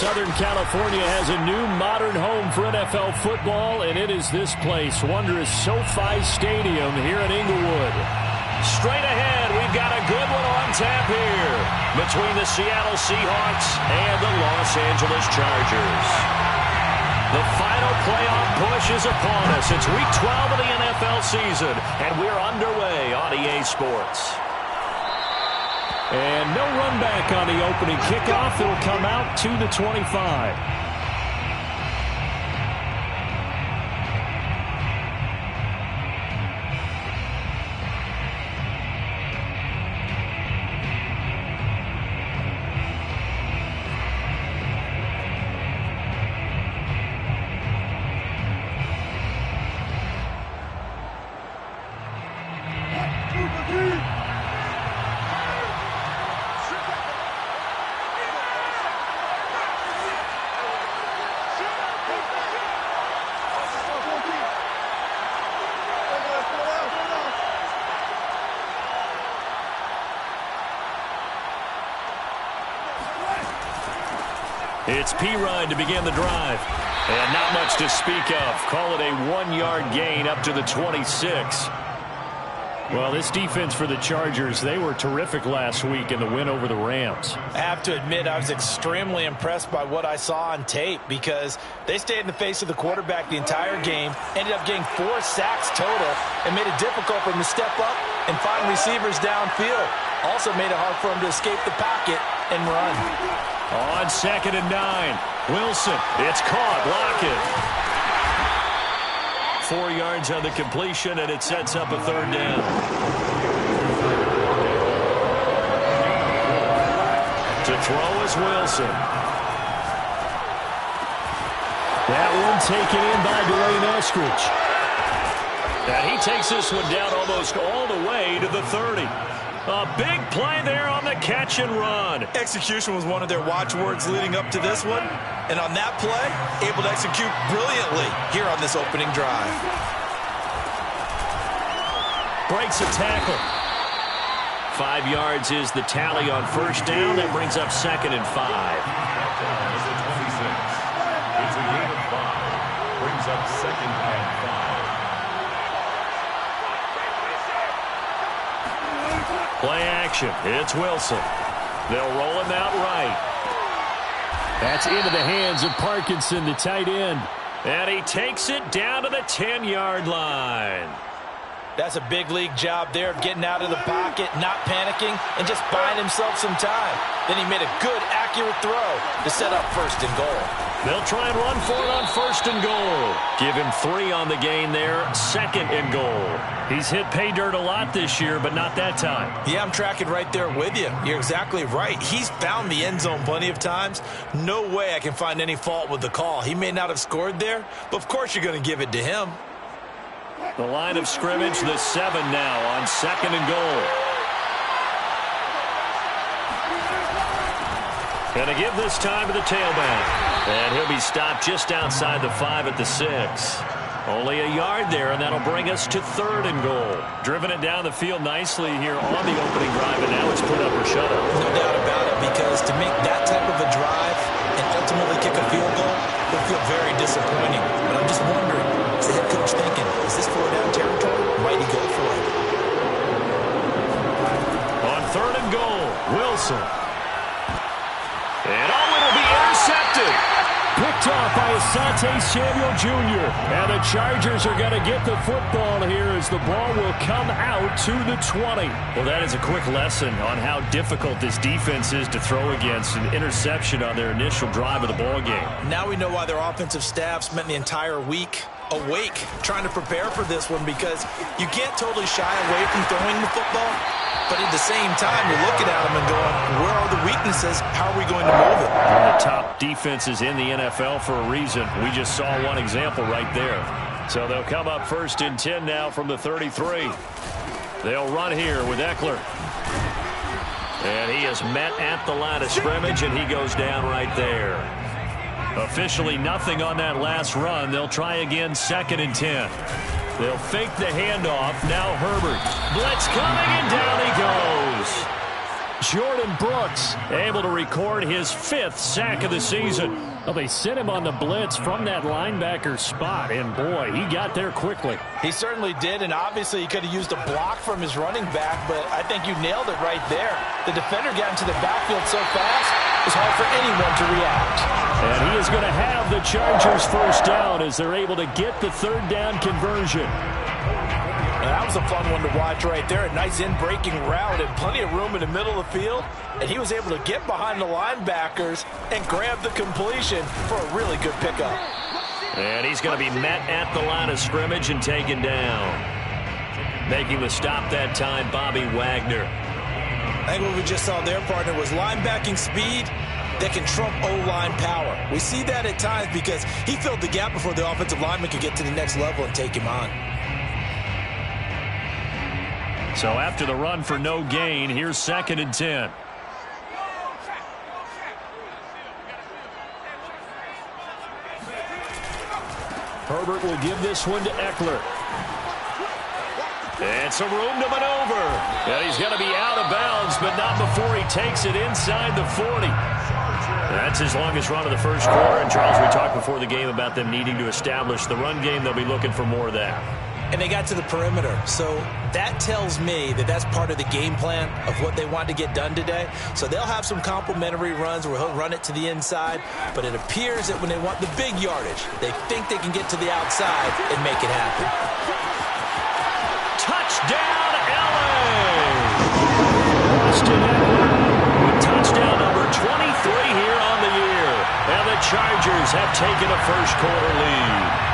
Southern California has a new modern home for NFL football, and it is this place, wondrous SoFi Stadium here in Inglewood. Straight ahead, we've got a good one on tap here between the Seattle Seahawks and the Los Angeles Chargers. The final playoff push is upon us. It's Week 12 of the NFL season, and we're underway on EA Sports. And no run back on the opening kickoff. It'll come out to the 25. It's P-Ride to begin the drive. And not much to speak of. Call it a 1-yard gain up to the 26. Well, this defense for the Chargers, they were terrific last week in the win over the Rams. I have to admit, I was extremely impressed by what I saw on tape because they stayed in the face of the quarterback the entire game, ended up getting 4 sacks total, and made it difficult for him to step up and find receivers downfield. Also made it hard for him to escape the pocket and run. On 2nd and 9, Wilson, it's caught, Lockett. 4 yards on the completion, and it sets up a 3rd down. To throw is Wilson. That one taken in by Dwayne Eskridge. And he takes this one down almost all the way to the 30. A big play there on the catch and run. Execution was one of their watchwords leading up to this one. And on that play, able to execute brilliantly here on this opening drive. Breaks a tackle. 5 yards is the tally on 1st down. That brings up 2nd and 5. It's a gain of 5. Brings up 2nd and 5. Play action. It's Wilson. They'll roll him out right. That's into the hands of Parkinson, the tight end. And he takes it down to the 10-yard line. That's a big league job there of getting out of the pocket, not panicking, and just buying himself some time. Then he made a good, accurate throw to set up 1st and goal. They'll try and run for it on 1st and goal. Give him 3 on the gain there, 2nd and goal. He's hit pay dirt a lot this year, but not that time. Yeah, I'm tracking right there with you. You're exactly right. He's found the end zone plenty of times. No way I can find any fault with the call. He may not have scored there, but of course you're going to give it to him. The line of scrimmage, the 7 now on 2nd and goal. Going to give this time to the tailback. And he'll be stopped just outside the 5 at the 6. Only a yard there, and that'll bring us to 3rd and goal. Driven it down the field nicely here on the opening drive, and now it's put up or shut up. No doubt about it, because to make that type of a drive and ultimately kick a field goal will feel very disappointing. But I'm just wondering, is the head coach thinking, is this 4-down territory? Might he go for it? On 3rd and goal, Wilson. And it'll be intercepted. Picked off by Asante Samuel Jr. And the Chargers are going to get the football here as the ball will come out to the 20. Well, that is a quick lesson on how difficult this defense is to throw against. An interception on their initial drive of the ball game. Now we know why their offensive staff spent the entire week awake trying to prepare for this one, because you can't totally shy away from throwing the football. But at the same time, you're looking at them and going, where are the weaknesses? How are we going to move it? One of the top defenses in the NFL for a reason. We just saw one example right there. So they'll come up 1st and 10 now from the 33. They'll run here with Eckler. And he is met at the line of scrimmage, and he goes down right there. Officially nothing on that last run. They'll try again 2nd and 10. They'll fake the handoff. Now Herbert. Blitz coming, and down he goes. Jordan Brooks able to record his 5th sack of the season. Well, they sent him on the blitz from that linebacker spot, and boy, he got there quickly. He certainly did, and obviously he could have used a block from his running back, but I think you nailed it right there. The defender got into the backfield so fast, it was hard for anyone to react. And he is going to have the Chargers first down as they're able to get the 3rd down conversion. That was a fun one to watch right there. A nice in-breaking route and plenty of room in the middle of the field. And he was able to get behind the linebackers and grab the completion for a really good pickup. And he's going to be met at the line of scrimmage and taken down. Making the stop that time, Bobby Wagner. I think what we just saw there, partner, was linebacking speed that can trump O-line power. We see that at times because he filled the gap before the offensive lineman could get to the next level and take him on. So after the run for no gain, here's 2nd and 10. Herbert will give this one to Eckler. And some room to maneuver. And he's going to be out of bounds, but not before he takes it inside the 40. That's his longest run of the first quarter. And, Charles, we talked before the game about them needing to establish the run game. They'll be looking for more of that. And they got to the perimeter. So that tells me that that's part of the game plan of what they want to get done today. So they'll have some complementary runs where he'll run it to the inside. But it appears that when they want the big yardage, they think they can get to the outside and make it happen. Touchdown, L.A. Austin Eckler with touchdown number 23 here on the year. And the Chargers have taken a first quarter lead.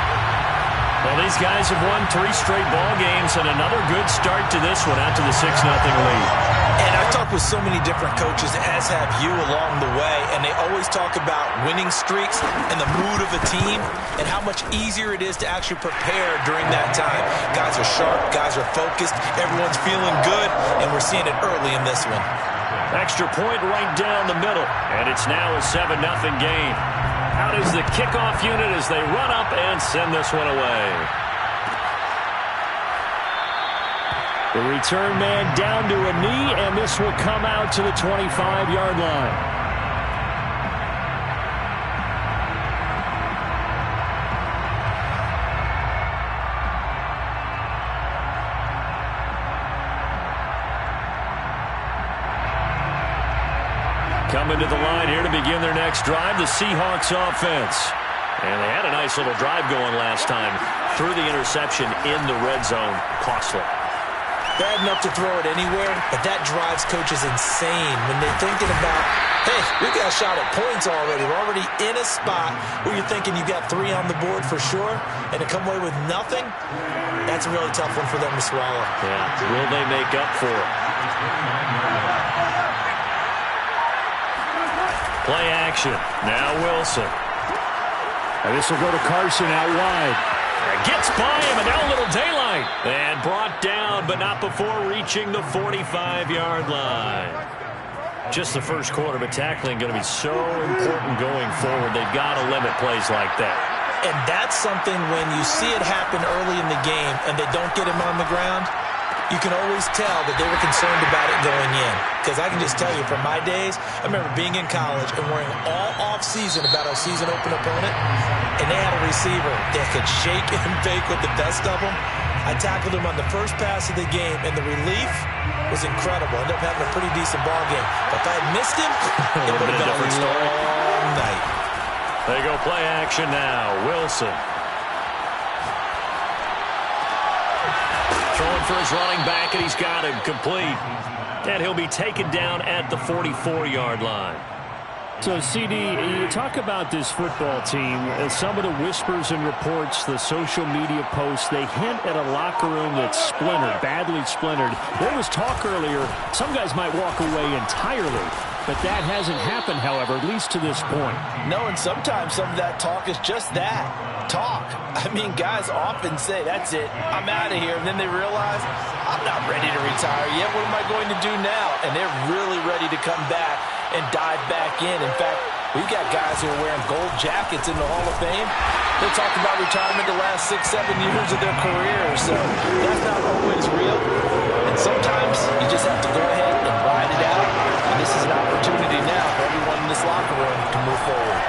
Well, these guys have won 3 straight ball games and another good start to this one out to the 6-0 lead. And I've talked with so many different coaches, as have you along the way, and they always talk about winning streaks and the mood of a team and how much easier it is to actually prepare during that time. Guys are sharp, guys are focused, everyone's feeling good, and we're seeing it early in this one. Extra point right down the middle, and it's now a 7-0 game. Out is the kickoff unit as they run up and send this one away. The return man down to a knee, and this will come out to the 25-yard line. Coming to the line here to begin their next drive, the Seahawks offense. And they had a nice little drive going last time. Threw the interception in the red zone. Costly. Bad enough to throw it anywhere, but that drives coaches insane when they're thinking about, hey, we've got a shot at points already. We're already in a spot where you're thinking you've got 3 on the board for sure, and to come away with nothing, that's a really tough one for them to swallow. Yeah, will they make up for it? Play action. Now Wilson. And this will go to Carson out wide. Gets by him, and now a little daylight. And brought down, but not before reaching the 45-yard line. Just the first quarter, but tackling going to be so important going forward. They've got to limit plays like that. And that's something when you see it happen early in the game and they don't get him on the ground, you can always tell that they were concerned about it going in. Because I can just tell you from my days, I remember being in college and worrying all off-season about our season open opponent, and they had a receiver that could shake and bake with the best of them. I tackled him on the first pass of the game, and the relief was incredible. Ended up having a pretty decent ball game. But if I had missed him, it would have been a long night. They go play action now. Wilson. Throwing for his running back, and he's got him complete. And he'll be taken down at the 44-yard line. So, CD, you talk about this football team, some of the whispers and reports, the social media posts, they hint at a locker room that's splintered, badly splintered. There was talk earlier, some guys might walk away entirely, but that hasn't happened, however, at least to this point. No, and sometimes some of that talk is just that, talk. I mean, guys often say, that's it, I'm out of here, and then they realize, I'm not ready to retire yet, what am I going to do now? And they're really ready to come back and dive back in. In fact, we've got guys who are wearing gold jackets in the Hall of Fame. They talked about retirement the last 6-7 years of their careers, so that's not always real. And sometimes you just have to go ahead and ride it out this is an opportunity now for everyone in this locker room to move forward.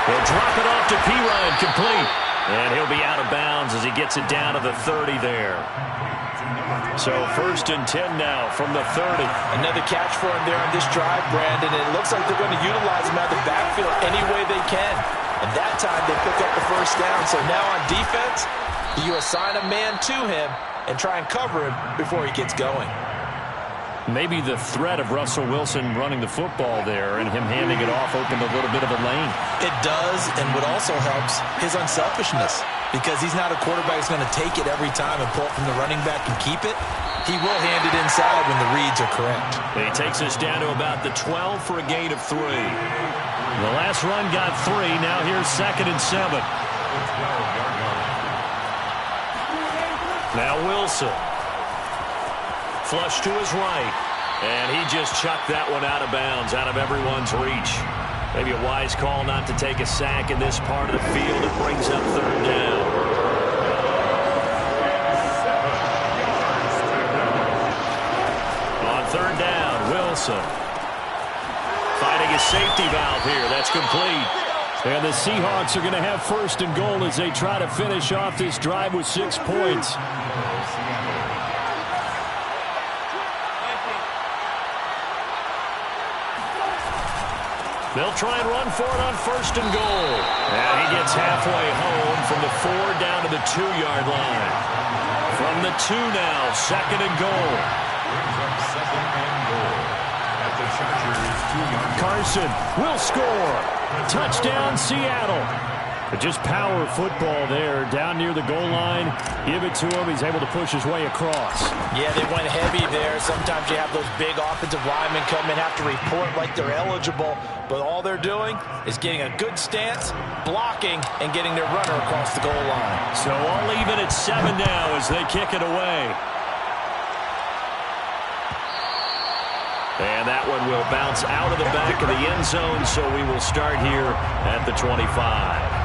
They'll drop it off to Pirine, complete. And he'll be out of bounds as he gets it down to the 30 there. So 1st and 10 now from the 30. Another catch for him there on this drive, Brandon. And it looks like they're going to utilize him out of the backfield any way they can. And that time they pick up the 1st down. So now on defense, you assign a man to him and try and cover him before he gets going. Maybe the threat of Russell Wilson running the football there and him handing it off opened a little bit of a lane. It does, and what also helps, his unselfishness. Because he's not a quarterback who's going to take it every time and pull it from the running back and keep it. He will hand it inside when the reads are correct. He takes us down to about the 12 for a gain of 3. The last run got 3. Now here's 2nd and 7. Now Wilson. Flush to his right. And he just chucked that one out of bounds, out of everyone's reach. Maybe a wise call not to take a sack in this part of the field. It brings up 3rd down. On 3rd down, Wilson. Fighting a safety valve here. That's complete. And the Seahawks are going to have 1st and goal as they try to finish off this drive with 6 points. They'll try and run for it on 1st and goal. And he gets halfway home from the 4 down to the 2-yard line. From the 2 now, 2nd and goal. Carson will score. Touchdown, Seattle. But just power football there down near the goal line. Give it to him. He's able to push his way across. Yeah, they went heavy there. Sometimes you have those big offensive linemen come and have to report like they're eligible. But all they're doing is getting a good stance, blocking, and getting their runner across the goal line. So all even at 7 now as they kick it away. And that one will bounce out of the back of the end zone, so we will start here at the 25.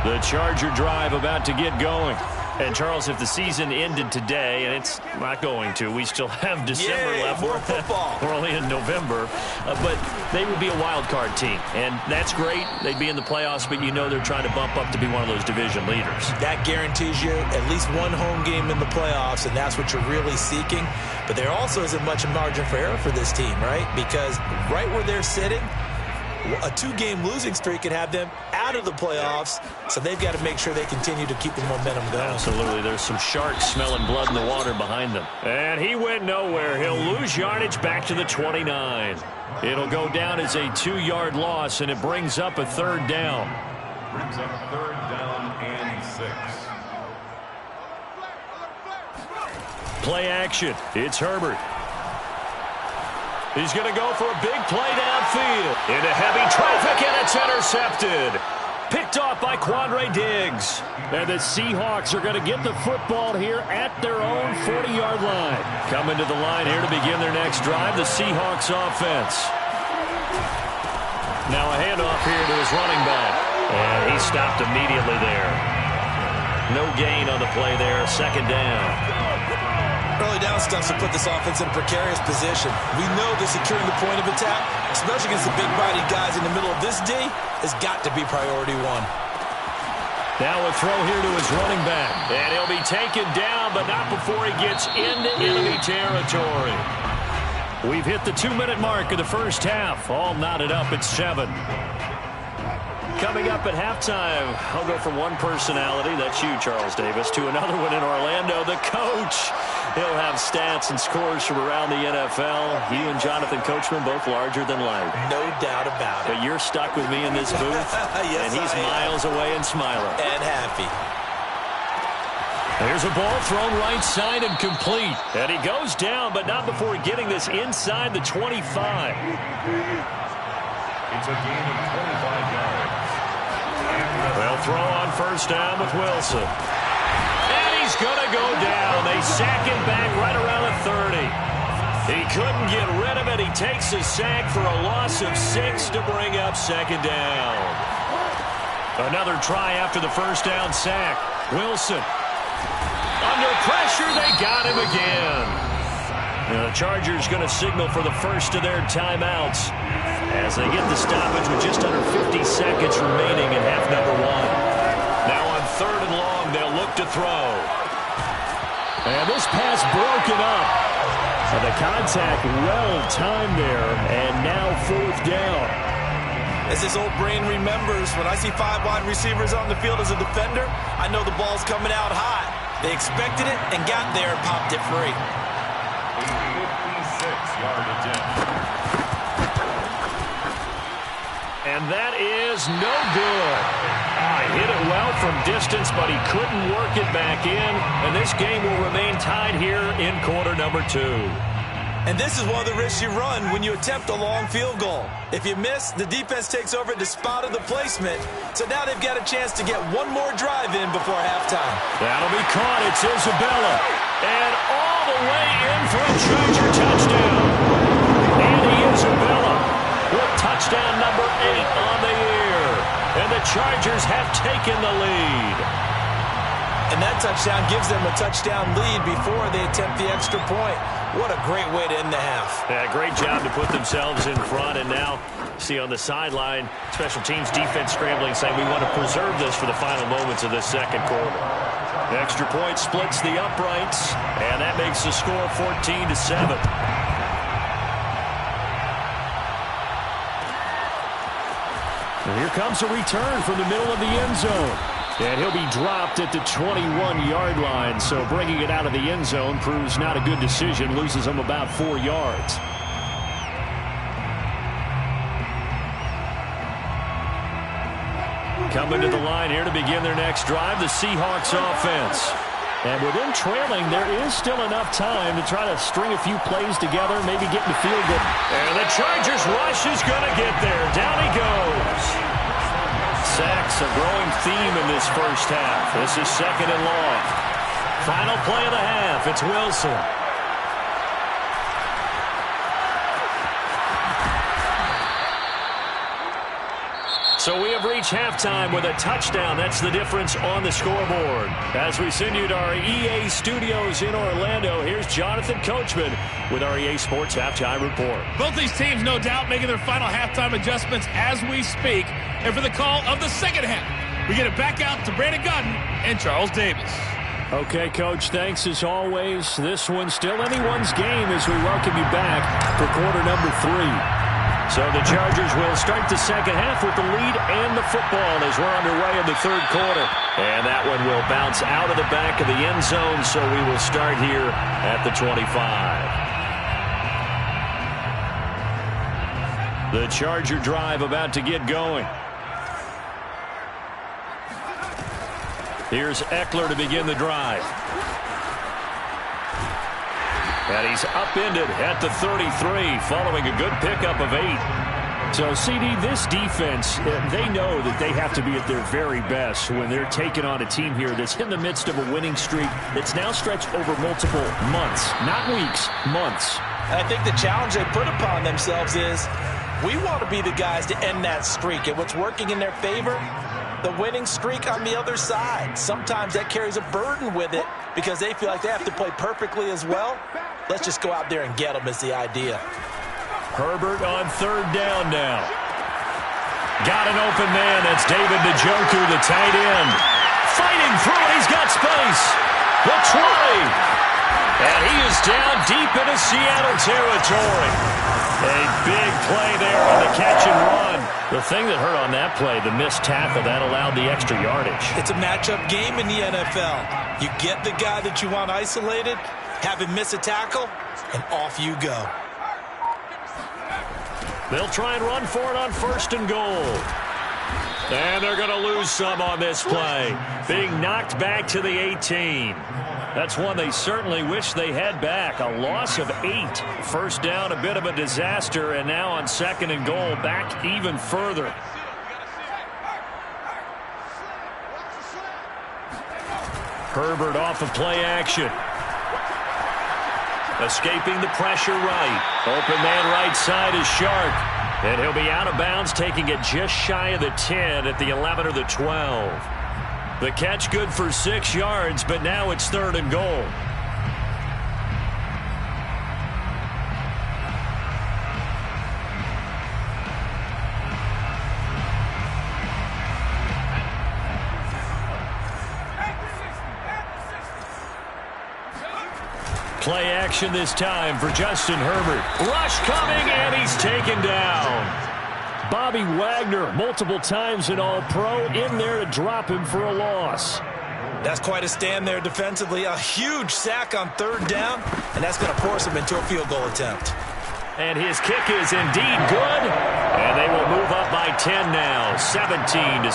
The Charger drive about to get going. And, Charles, if the season ended today, and it's not going to, we still have December left. More football. We're only in November. But they would be a wild card team. And that's great. They'd be in the playoffs, but you know they're trying to bump up to be one of those division leaders. That guarantees you at least one home game in the playoffs, and that's what you're really seeking. But there also isn't much margin for error for this team, right? Because right where they're sitting, a 2-game losing streak could have them out of the playoffs, so they've got to make sure they continue to keep the momentum going. Absolutely. There's some sharks smelling blood in the water behind them. And he went nowhere. He'll lose yardage back to the 29. It'll go down as a 2-yard loss, and it brings up a 3rd down. Brings up 3rd down and 6. Play action. It's Herbert. He's going to go for a big play downfield. Into heavy traffic, and it's intercepted. Picked off by Quandre Diggs. And the Seahawks are going to get the football here at their own 40-yard line. Coming to the line here to begin their next drive, the Seahawks offense. Now a handoff here to his running back. And he stopped immediately there. No gain on the play there. 2nd down. Early down stuff to put this offense in a precarious position. We know that securing the point of attack, especially against the big-bodied guys in the middle of this D, has got to be priority 1. Now a throw here to his running back. And he'll be taken down, but not before he gets into enemy territory. We've hit the 2-minute mark of the first half. All knotted up at 7. Coming up at halftime, I'll go from one personality, that's you, Charles Davis, to another one in Orlando, the coach. He'll have stats and scores from around the NFL. You and Jonathan Coachman, both larger than life. No doubt about it. But you're stuck with me in this booth, yes, and he's miles away and smiling. And happy. There's a ball thrown right side and complete. And he goes down, but not before getting this inside the 25. It's a gain of 25 yards. They'll throw on 1st down with Wilson. And he's going to go down. They sack him back right around the 30. He couldn't get rid of it. He takes a sack for a loss of 6 to bring up 2nd down. Another try after the 1st down sack. Wilson. Under pressure, they got him again. Now the Chargers going to signal for the first of their timeouts as they get the stoppage with just under 50 seconds remaining in half number one. Now on 3rd and long, they'll look to throw. And this pass broken up. The contact well-timed there, and now 4th down. As his old brain remembers, when I see 5 wide receivers on the field as a defender, I know the ball's coming out hot. They expected it and got there and popped it free. 56-yard attempt. And that is no good. He hit it well from distance, but he couldn't work it back in. And this game will remain tied here in quarter number 2. And this is one of the risks you run when you attempt a long field goal. If you miss, the defense takes over the spot of the placement. So now they've got a chance to get one more drive in before halftime. That'll be caught. It's Isabella. And all the way in for a Charger touchdown. Andy Isabella with touchdown number 8 on the year. And the Chargers have taken the lead. And that touchdown gives them a touchdown lead before they attempt the extra point. What a great way to end the half. Yeah, great job to put themselves in front. And now, see on the sideline, special teams defense scrambling, saying we want to preserve this for the final moments of this second quarter. The extra point splits the uprights, and that makes the score 14-7. And here comes a return from the middle of the end zone. And he'll be dropped at the 21-yard line, so bringing it out of the end zone proves not a good decision, loses him about 4 yards. Coming to the line here to begin their next drive, the Seahawks offense. And with them trailing, there is still enough time to try to string a few plays together, maybe get in the field goal. And the Chargers rush is going to get there. Down he goes. Sacks, a growing theme in this first half. This is 2nd and long. Final play of the half. It's Wilson. So we have reached halftime with a touchdown. That's the difference on the scoreboard. As we send you to our EA studios in Orlando, here's Jonathan Coachman with our EA Sports Halftime Report. Both these teams, no doubt, making their final halftime adjustments as we speak. And for the call of the second half, we get it back out to Brandon Godden and Charles Davis. Okay, Coach, thanks as always. This one's still anyone's game as we welcome you back for quarter number 3. So the Chargers will start the second half with the lead and the football as we're underway in the 3rd quarter. And that one will bounce out of the back of the end zone, so we will start here at the 25. The Charger drive about to get going. Here's Eckler to begin the drive. And he's upended at the 33 following a good pickup of 8. So, CD, this defense, they know that they have to be at their very best when they're taking on a team here that's in the midst of a winning streak that's now stretched over multiple months, not weeks, months. And I think the challenge they put upon themselves is we want to be the guys to end that streak. And what's working in their favor? The winning streak on the other side. Sometimes that carries a burden with it because they feel like they have to play perfectly as well. Let's just go out there and get them is the idea. Herbert on 3rd down now. Got an open man. That's David Njoku, the tight end. Fighting through it. He's got space. The 20. And he is down deep into Seattle territory. A big play there on the catch and run. The thing that hurt on that play, the missed tackle, that allowed the extra yardage. It's a matchup game in the NFL. You get the guy that you want isolated, have him miss a tackle, and off you go. They'll try and run for it on 1st and goal. And they're going to lose some on this play. Being knocked back to the 18. That's one they certainly wish they had back. A loss of 8. 1st down, a bit of a disaster. And now on 2nd and goal, back even further. Herbert off of play action. Escaping the pressure right. Open man right side is Shark. And he'll be out of bounds, taking it just shy of the 10 at the 11 or the 12. The catch good for 6 yards, but now it's 3rd and goal. Play action this time for Justin Herbert. Rush coming, and he's taken down. Bobby Wagner, multiple times an All-Pro, in there to drop him for a loss. That's quite a stand there defensively. A huge sack on 3rd down, and that's going to force him into a field goal attempt. And his kick is indeed good, and they will move up by 10 now, 17-7.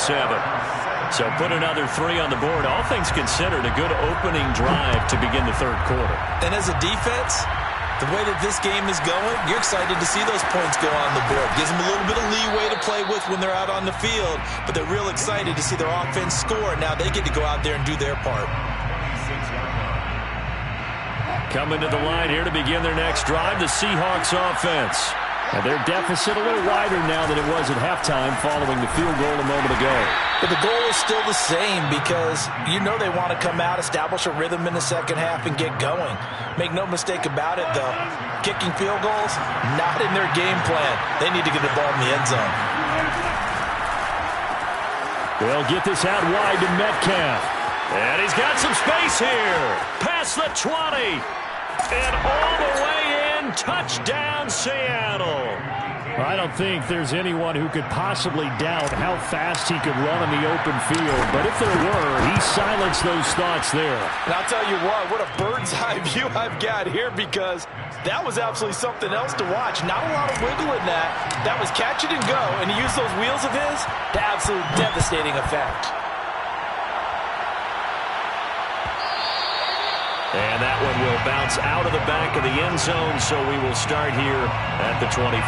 So put another 3 on the board. All things considered, a good opening drive to begin the 3rd quarter. And as a defense, the way that this game is going, you're excited to see those points go on the board. Gives them a little bit of leeway to play with when they're out on the field, but they're real excited to see their offense score. Now they get to go out there and do their part. Coming to the line here to begin their next drive, the Seahawks offense. And their deficit a little wider now than it was at halftime following the field goal a moment ago. But the goal is still the same because you know they want to come out, establish a rhythm in the second half, and get going. Make no mistake about it, though. Kicking field goals, not in their game plan. They need to get the ball in the end zone. They'll get this out wide to Metcalf. And he's got some space here. Past the 20. And all the way in. Touchdown, Seattle. I don't think there's anyone who could possibly doubt how fast he could run in the open field. But if there were, he silenced those thoughts there. And I'll tell you what a bird's eye view I've got here because that was absolutely something else to watch. Not a lot of wiggle in that. That was catch it and go. And he used those wheels of his to absolute devastating effect. And that one will bounce out of the back of the end zone, so we will start here at the 25.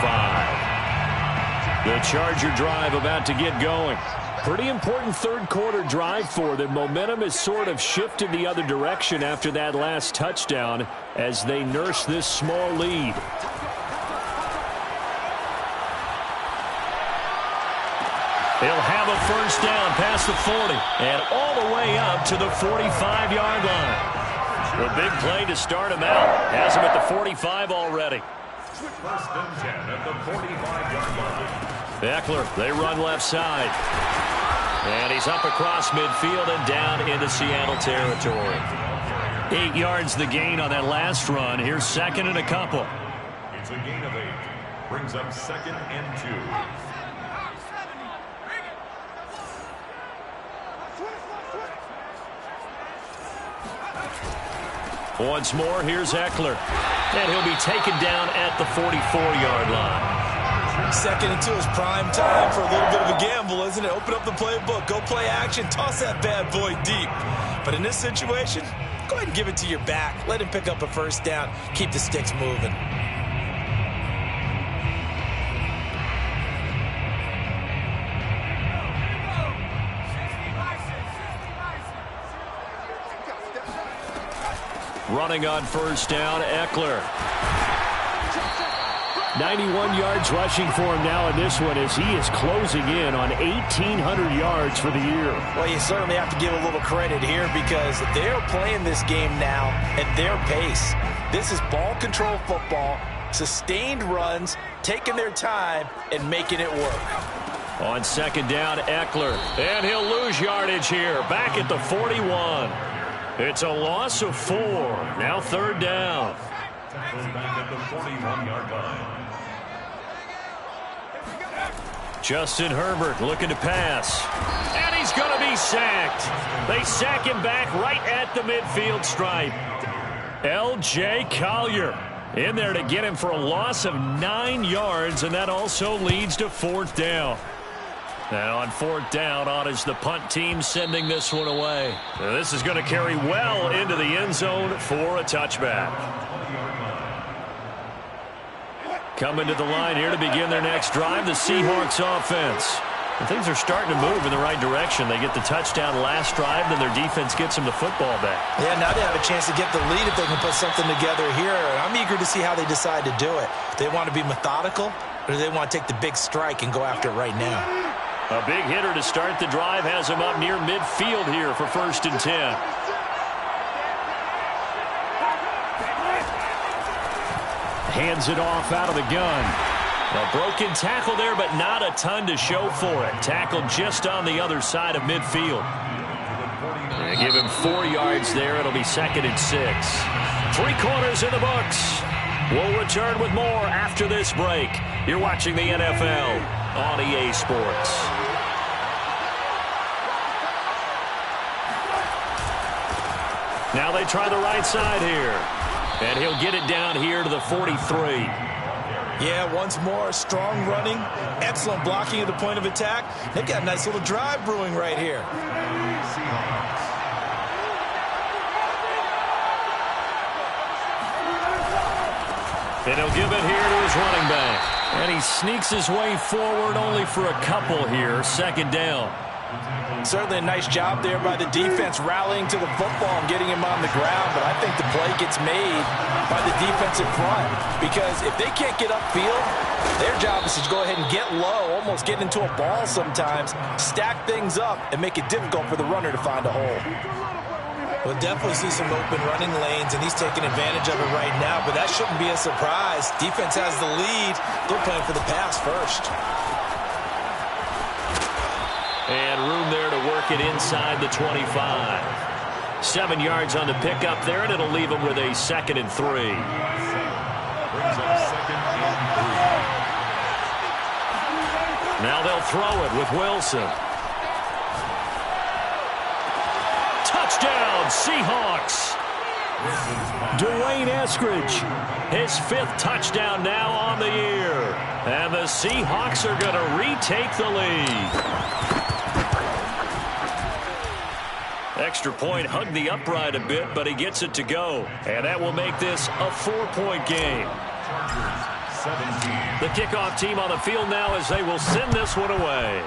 The Charger drive about to get going. Pretty important 3rd quarter drive for them. Momentum has sort of shifted the other direction after that last touchdown as they nurse this small lead. They'll have a first down past the 40 and all the way up to the 45-yard line. A big play to start him out. Has him at the 45 already. 1st and 10 at the 45-yard line. Eckler, they run left side. And he's up across midfield and down into Seattle territory. 8 yards the gain on that last run. Here's 2nd and a couple. It's a gain of 8. Brings up 2nd and 2. Once more, here's Eckler. And he'll be taken down at the 44-yard line. 2nd and 2 is prime time for a little bit of a gamble, isn't it? Open up the playbook, go play action, toss that bad boy deep. But in this situation, go ahead and give it to your back. Let him pick up a first down. Keep the sticks moving. Running on first down, Eckler. 91 yards rushing for him now in this one as he is closing in on 1,800 yards for the year. Well, you certainly have to give a little credit here because they're playing this game now at their pace. This is ball control football, sustained runs, taking their time, and making it work. On 2nd down, Eckler. And he'll lose yardage here, back at the 41. It's a loss of 4. Now 3rd down. Back at the 41-yard line. Justin Herbert looking to pass. And he's going to be sacked. They sack him back right at the midfield stripe. L.J. Collier in there to get him for a loss of 9 yards, and that also leads to 4th down. And on 4th down, on is the punt team sending this one away. Now this is going to carry well into the end zone for a touchback. Coming to the line here to begin their next drive, the Seahawks offense. And things are starting to move in the right direction. They get the touchdown last drive, then their defense gets them the football back. Yeah, now they have a chance to get the lead if they can put something together here. I'm eager to see how they decide to do it. They want to be methodical, or do they want to take the big strike and go after it right now? A big hitter to start the drive has him up near midfield here for 1st and 10. Hands it off out of the gun. A broken tackle there, but not a ton to show for it. Tackled just on the other side of midfield. Give him 4 yards there. It'll be 2nd and 6. 3 quarters in the books. We'll return with more after this break. You're watching the NFL on EA Sports. Now they try the right side here. And he'll get it down here to the 43. Yeah, once more, strong running, excellent blocking at the point of attack. They've got a nice little drive brewing right here. And he'll give it here to his running back. And he sneaks his way forward only for a couple here. 2nd down. Certainly a nice job there by the defense rallying to the football and getting him on the ground. But I think the play gets made by the defensive front. Because if they can't get upfield, their job is to go ahead and get low, almost get into a ball sometimes, stack things up, and make it difficult for the runner to find a hole. We'll definitely see some open running lanes, and he's taking advantage of it right now, but that shouldn't be a surprise. Defense has the lead. They're playing for the pass first. And room there to work it inside the 25. 7 yards on the pickup there, and it'll leave him with a 2nd and 3. Brings up 2nd and 3. Now they'll throw it with Wilson. Touchdown, Seahawks. Dwayne Eskridge, his 5th touchdown now on the year. And the Seahawks are going to retake the lead. Extra point hugged the upright a bit, but he gets it to go. And that will make this a 4-point game. The kickoff team on the field now as they will send this one away.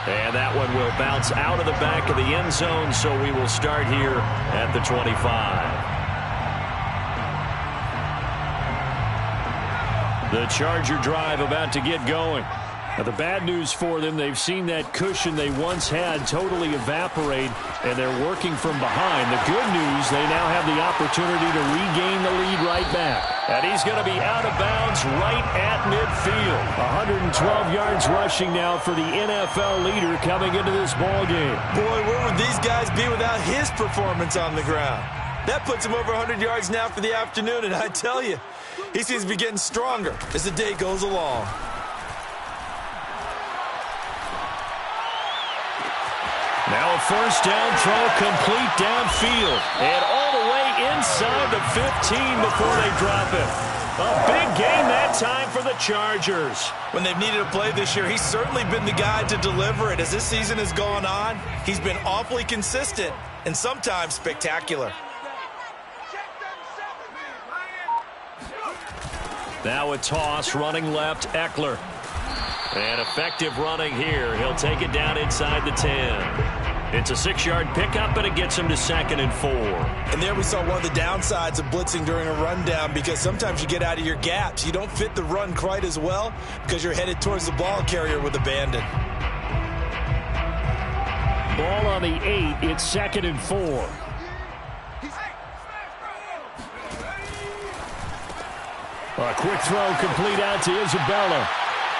And that one will bounce out of the back of the end zone, so we will start here at the 25. The Charger drive about to get going. Now, the bad news for them, they've seen that cushion they once had totally evaporate, and they're working from behind. The good news, they now have the opportunity to regain the lead right back. And he's going to be out of bounds right at midfield. 112 yards rushing now for the NFL leader coming into this ball game. Boy, where would these guys be without his performance on the ground? That puts him over 100 yards now for the afternoon, and I tell you, he seems to be getting stronger as the day goes along. Now a 1st down throw complete downfield. And all the way inside the 15 before they drop it. A big game that time for the Chargers. When they've needed a play this year, he's certainly been the guy to deliver it. As this season has gone on, he's been awfully consistent and sometimes spectacular. Now a toss running left, Eckler. And effective running here. He'll take it down inside the 10. It's a 6-yard pickup, and it gets him to 2nd and 4. And there we saw one of the downsides of blitzing during a rundown, because sometimes you get out of your gaps. You don't fit the run quite as well because you're headed towards the ball carrier with abandon. Ball on the 8. It's 2nd and 4. A quick throw complete out to Isabella.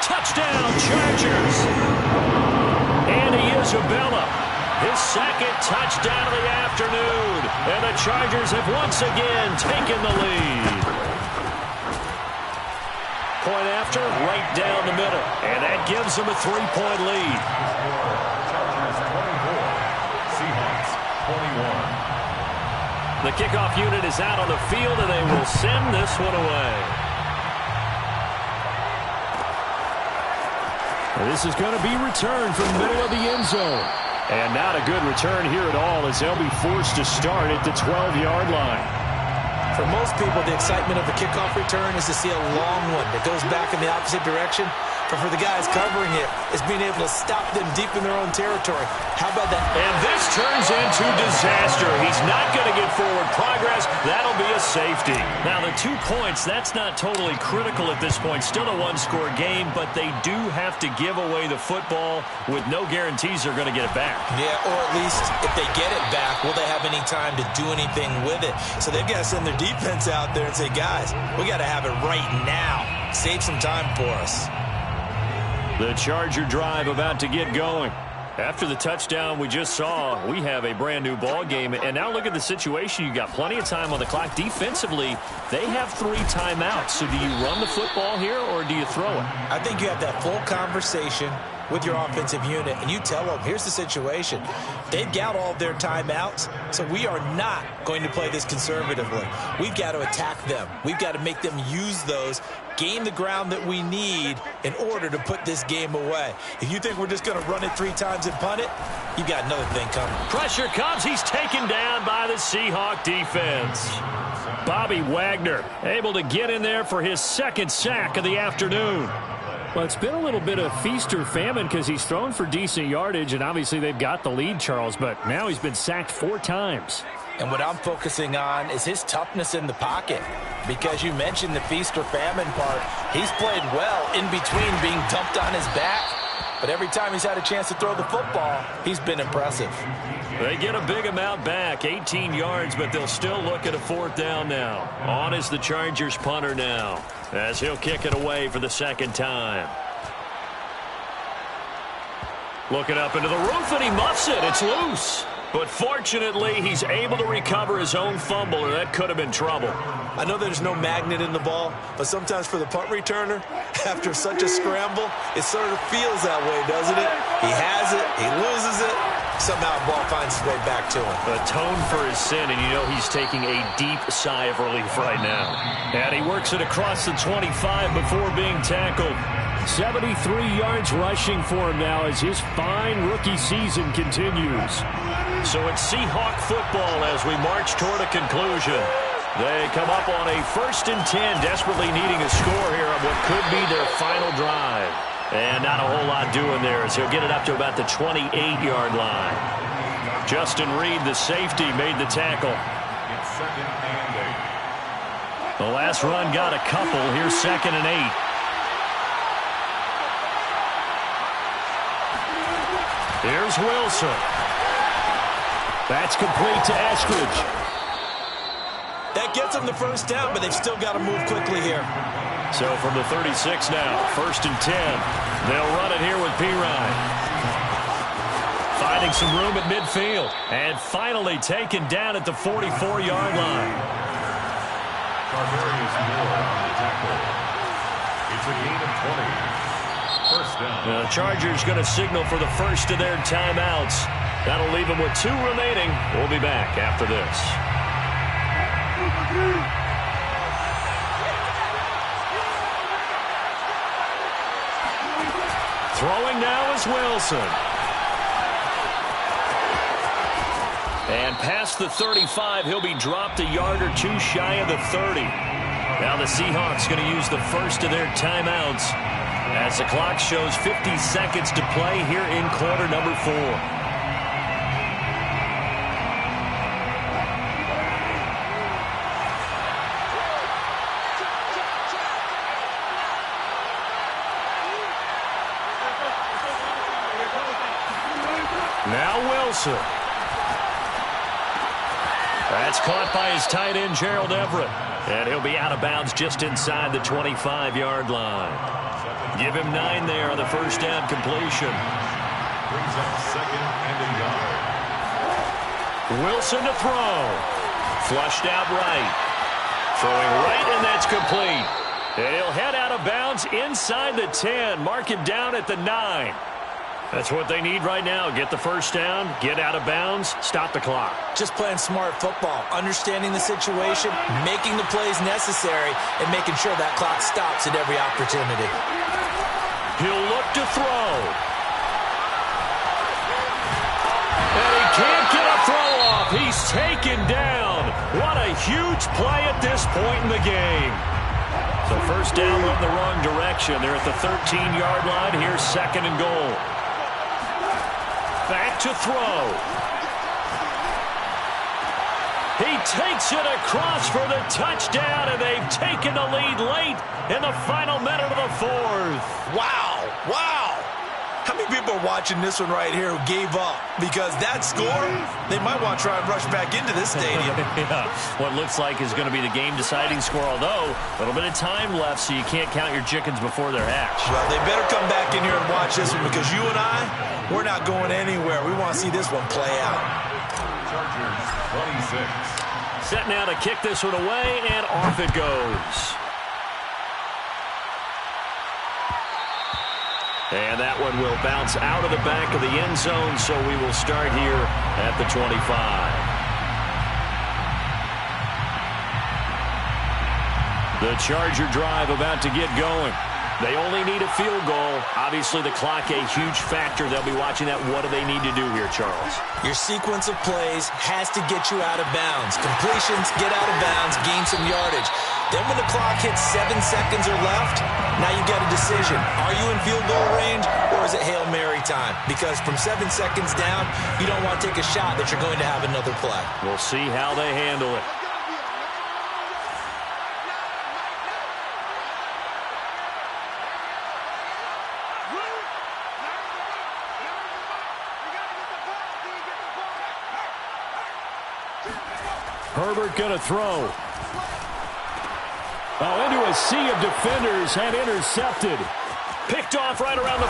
Touchdown, Chargers. Andy Isabella, his 2nd touchdown of the afternoon. And the Chargers have once again taken the lead. Point after, right down the middle. And that gives them a 3-point lead. Chargers 24, Seahawks 21. The kickoff unit is out on the field, and they will send this one away. This is going to be returned from the middle of the end zone. And not a good return here at all, as they'll be forced to start at the 12-yard line. For most people, the excitement of a kickoff return is to see a long one that goes back in the opposite direction. But for the guys covering it, it's being able to stop them deep in their own territory. How about that? And this turns into disaster. He's not going to get forward progress. That'll be a safety. Now, the 2 points, that's not totally critical at this point. Still a one-score game, but they do have to give away the football with no guarantees they're going to get it back. Yeah, or at least if they get it back, will they have any time to do anything with it? So they've got to send their defense out there and say, guys, we got to have it right now. Save some time for us. The Charger drive about to get going. After the touchdown we just saw, we have a brand new ball game. And now look at the situation. You got plenty of time on the clock. Defensively, they have 3 timeouts. So do you run the football here or do you throw it? I think you have that full conversation with your offensive unit, and you tell them, here's the situation. They've got all of their timeouts, so we are not going to play this conservatively. We've got to attack them. We've got to make them use those, gain the ground that we need in order to put this game away. If you think we're just going to run it 3 times and punt it, you've got another thing coming. Pressure comes. He's taken down by the Seahawk defense. Bobby Wagner able to get in there for his 2nd sack of the afternoon. Well, it's been a little bit of feast or famine because he's thrown for decent yardage, and obviously they've got the lead, Charles, but now he's been sacked 4 times. And what I'm focusing on is his toughness in the pocket, because you mentioned the feast or famine part. He's played well in between being dumped on his back, but every time he's had a chance to throw the football, he's been impressive. They get a big amount back, 18 yards, but they'll still look at a 4th down now. On is the Chargers punter now, as he'll kick it away for the 2nd time. Looking up into the roof, and he muffs it. It's loose. But fortunately, he's able to recover his own fumble, or that could have been trouble. I know there's no magnet in the ball, but sometimes for the punt returner, after such a scramble, it sort of feels that way, doesn't it? He has it, he loses it, somehow the ball finds its way back to him. Atone for his sin, and you know he's taking a deep sigh of relief right now. And he works it across the 25 before being tackled. 73 yards rushing for him now as his fine rookie season continues. So it's Seahawk football as we march toward a conclusion. They come up on a 1st and 10, desperately needing a score here on what could be their final drive. And not a whole lot doing there as he'll get it up to about the 28-yard line. Justin Reed, the safety, made the tackle. It's 2nd and 8. The last run got a couple. Here's 2nd and 8. Here's Wilson. That's complete to Eskridge. That gets them the 1st down, but they've still got to move quickly here. So from the 36 now, 1st and 10. They'll run it here with Pirine. Finding some room at midfield. And finally taken down at the 44-yard line. Tarvarius Moore on the tackle. It's a gain of 20. 1st down. The Chargers going to signal for the 1st of their timeouts. That'll leave them with 2 remaining. We'll be back after this. Throwing now is Wilson. And past the 35, he'll be dropped a yard or 2 shy of the 30. Now the Seahawks going to use the 1st of their timeouts as the clock shows 50 seconds to play here in quarter number 4. Now Wilson. That's caught by his tight end, Gerald Everett. And he'll be out of bounds just inside the 25-yard line. Give him 9 there on the 1st down completion. Brings up 2nd and a yard. Wilson to throw. Flushed out right. Throwing right, and that's complete. And he'll head out of bounds inside the 10. Mark him down at the 9. That's what they need right now. Get the 1st down, get out of bounds, stop the clock. Just playing smart football, understanding the situation, making the plays necessary, and making sure that clock stops at every opportunity. He'll look to throw. And he can't get a throw off. He's taken down. What a huge play at this point in the game. So 1st down went in the wrong direction. They're at the 13-yard line. Here's 2nd and goal. Back to throw. He takes it across for the touchdown, and they've taken the lead late in the final minute of the 4th. Wow, wow. How many people are watching this one right here who gave up? Because that score, they might want to try and rush back into this stadium. Yeah, what looks like is going to be the game-deciding score, although a little bit of time left, so you can't count your chickens before they're hatched. Well, they better come back in here and watch this one because you and I, we're not going anywhere. We want to see this one play out. Chargers 26. Set now to kick this one away, and off it goes. And that one will bounce out of the back of the end zone, so we will start here at the 25. The Charger drive about to get going. They only need a field goal. Obviously, the clock a huge factor. They'll be watching that. What do they need to do here, Charles? Your sequence of plays has to get you out of bounds. Completions, get out of bounds, gain some yardage. Then when the clock hits 7 seconds or left, now you've got a decision. Are you in field goal range or is it Hail Mary time? Because from 7 seconds down, you don't want to take a shot that you're going to have another play. We'll see how they handle it. Herbert going to throw. Oh, into a sea of defenders and intercepted. Picked off right around the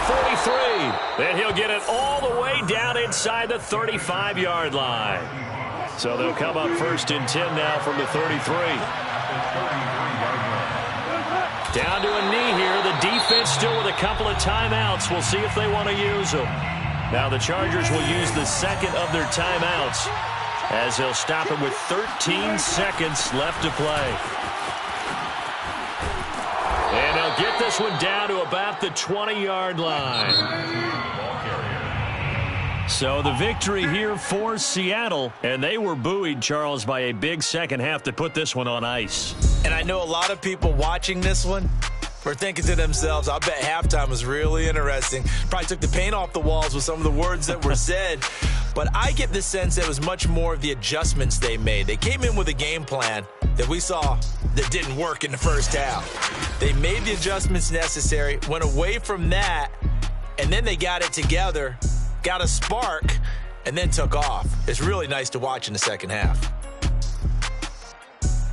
43. Then he'll get it all the way down inside the 35-yard line. So they'll come up 1st and 10 now from the 33. Down to a knee here. The defense still with a couple of timeouts. We'll see if they want to use them. Now the Chargers will use the second of their timeouts as they'll stop it with 13 seconds left to play. And they'll get this one down to about the 20-yard line. So the victory here for Seattle, and they were buoyed, Charles, by a big second half to put this one on ice. And I know a lot of people watching this one were thinking to themselves, I bet halftime was really interesting. Probably took the paint off the walls with some of the words that were said. But I get the sense that it was much more of the adjustments they made. They came in with a game plan that we saw that didn't work in the first half. They made the adjustments necessary, went away from that, and then they got it together, got a spark, and then took off. It's really nice to watch in the second half.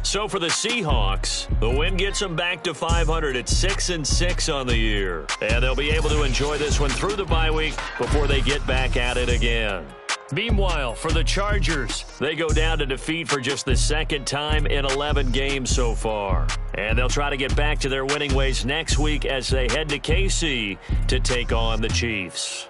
So for the Seahawks, the win gets them back to 500 at 6-6 on the year. And they'll be able to enjoy this one through the bye week before they get back at it again. Meanwhile, for the Chargers, they go down to defeat for just the second time in 11 games so far. And they'll try to get back to their winning ways next week as they head to KC to take on the Chiefs.